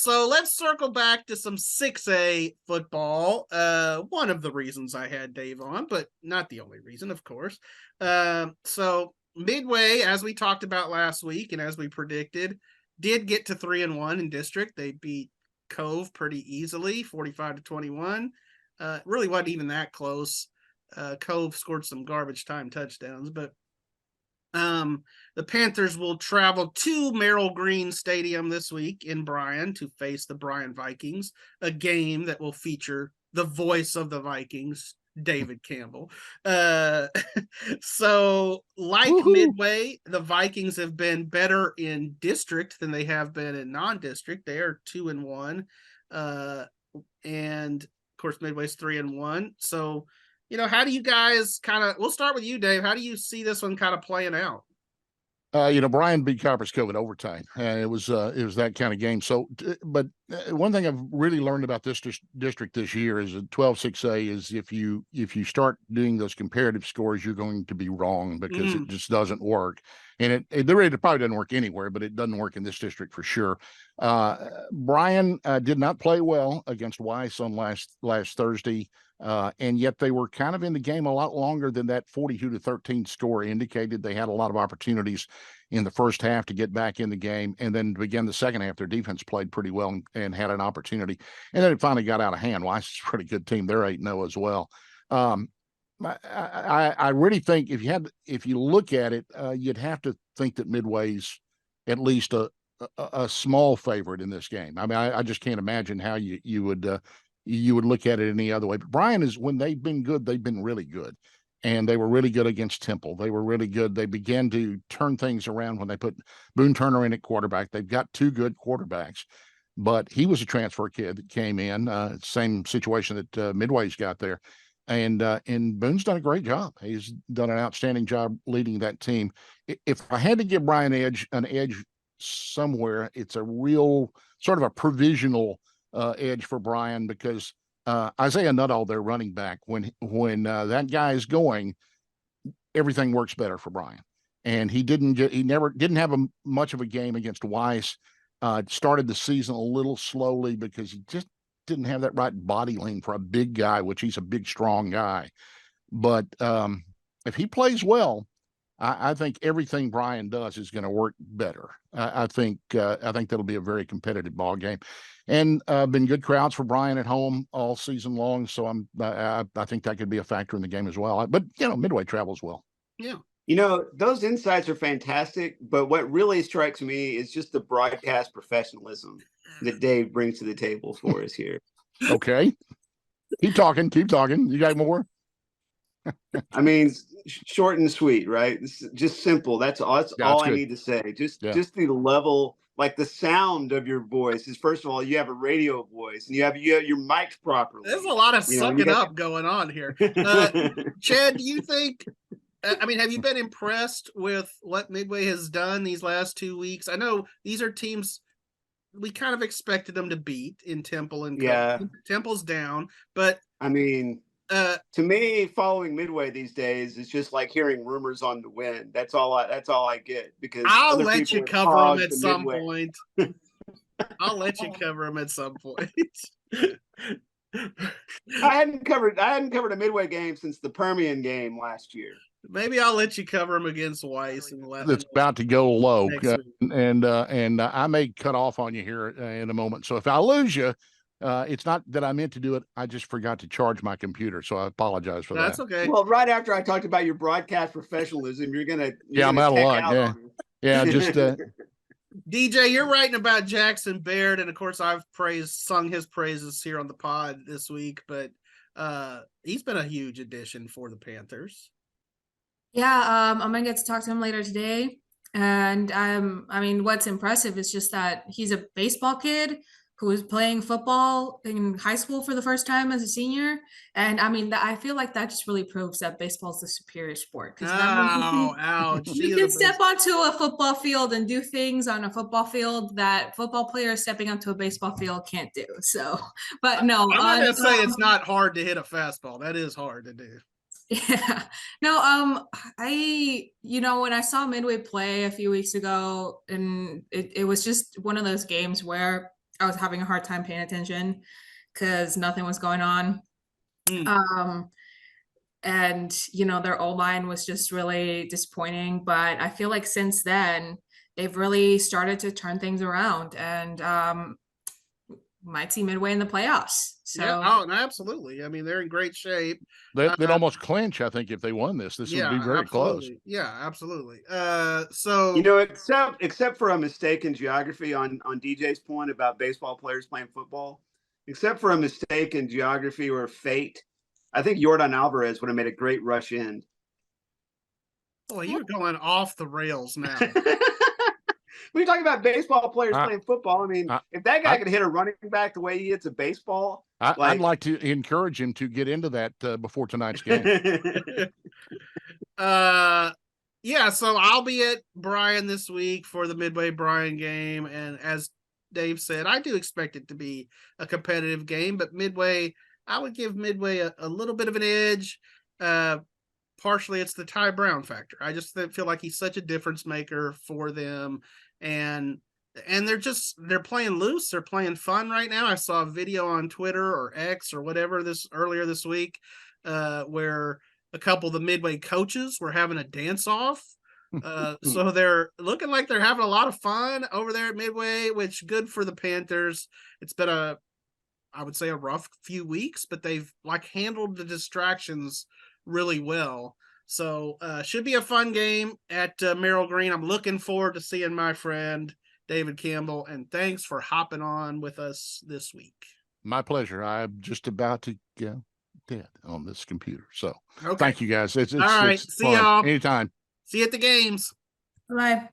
So let's circle back to some 6A football. One of the reasons I had Dave on, but not the only reason, of course. So Midway, as we talked about last week and as we predicted, did get to 3-1 in district. They beat Cove pretty easily, 45-21. Really wasn't even that close. Cove scored some garbage time touchdowns, but the Panthers will travel to Merrill Green Stadium this week in Bryan to face the Bryan Vikings, a game that will feature the voice of the Vikings, David Campbell. So like Midway, the Vikings have been better in district than they have been in non-district. They are 2-1. And of course, Midway's 3-1. So, how do you guys we'll start with you, Dave. How do you see this one kind of playing out? Bryan beat Copperas Cove in overtime, and it was that kind of game. So, but one thing I've really learned about this district this year is that 12-6A is if you start doing those comparative scores, you're going to be wrong because it just doesn't work. And it probably doesn't work anywhere, but it doesn't work in this district for sure. Bryan did not play well against Weiss on last Thursday. And yet they were kind of in the game a lot longer than that 42-13 score indicated. They had a lot of opportunities in the first half to get back in the game. And then to begin the second half, their defense played pretty well and had an opportunity. And then it finally got out of hand. Weiss is a pretty good team. They're 8-0 as well. I really think if you look at it, you'd have to think that Midway's at least a small favorite in this game. I mean, I just can't imagine how you would look at it any other way. But Bryan when they've been good, they've been really good. And they were really good against Temple. They were really good. They began to turn things around when they put Boone Turner in at quarterback. They've got two good quarterbacks, but he was a transfer kid that came in, same situation that Midway's got there. And Boone's done a great job. He's done an outstanding job leading that team. If I had to give Bryan an edge somewhere, it's a real sort of a provisional edge for Bryan because Isaiah Nuttall, their running back, when that guy is going, everything works better for Bryan. And he didn't have much of a game against Weiss. Started the season a little slowly because he just didn't have that right body lean for a big guy, which he's a big, strong guy. But if he plays well, I think everything Bryan does is going to work better. I think that'll be a very competitive ball game, and been good crowds for Bryan at home all season long. So I think that could be a factor in the game as well. But Midway travels well. Yeah. Those insights are fantastic. But what really strikes me is just the broadcast professionalism that Dave brings to the table for us here. Okay, keep talking. You got more? I mean, short and sweet, right? It's just simple. That's all I need to say. Just the level, like the sound of your voice is, first of all, you have a radio voice and you have your mic properly. There's a lot of sucking up going on here. Chad, do you think, have you been impressed with what Midway has done these last 2 weeks? I know these are teams we kind of expected them to beat in Temple and Temple's down, but I mean, to me, following Midway these days is just like hearing rumors on the wind. That's all I get, because I'll let you cover them at some point. I'll let you cover them at some point. I hadn't covered a Midway game since the Permian game last year. Maybe I'll let you cover them against Weiss. It's about to go low, and I may cut off on you here in a moment. So if I lose you, it's not that I meant to do it. I just forgot to charge my computer, so I apologize for that. That's okay. Well, right after I talked about your broadcast professionalism, you're gonna I'm out of luck. Just DJ, you're writing about Jackson Baird, and of course I've sung his praises here on the pod this week, but he's been a huge addition for the Panthers. Yeah, I'm gonna get to talk to him later today. And what's impressive is just that he's a baseball kid who was playing football in high school for the first time as a senior. And I feel like that just really proves that baseball is the superior sport. Because you can step onto a football field and do things on a football field that football players stepping onto a baseball field can't do. So, but no. I'm not going to say it's not hard to hit a fastball. That is hard to do. Yeah. No, when I saw Midway play a few weeks ago, and it was just one of those games where I was having a hard time paying attention because nothing was going on. And their O-line was just really disappointing. But I feel like since then they've really started to turn things around, and might see Midway in the playoffs. So yeah, absolutely. I mean, they're in great shape. They'd almost clinch, I think, if they won this. This would be very close. Yeah, absolutely. So except for a mistake in geography on DJ's point about baseball players playing football, except for a mistake in geography or fate, I think Yordan Alvarez would have made a great rush end. Well, you're going off the rails now. We're talking about baseball players playing football. I mean, if that guy could hit a running back the way he hits a baseball, I'd like to encourage him to get into that before tonight's game. Yeah, so I'll be at Bryan this week for the Midway Bryan game, and as Dave said, I do expect it to be a competitive game, but Midway, I would give Midway a little bit of an edge. Partially, it's the Ty Brown factor. I just feel like he's such a difference maker for them, and they're playing loose. They're playing fun right now. I saw a video on Twitter or X or whatever earlier this week, where a couple of the Midway coaches were having a dance off. So they're looking like they're having a lot of fun over there at Midway, which good for the Panthers. It's been I would say a rough few weeks, but they've handled the distractions really well. So should be a fun game at Merrill Green. I'm looking forward to seeing my friend David Campbell, and thanks for hopping on with us this week. My pleasure. I'm just about to go dead on this computer. So thank you guys. It's all right. it's See fun. y'all Anytime. See you at the games. Bye.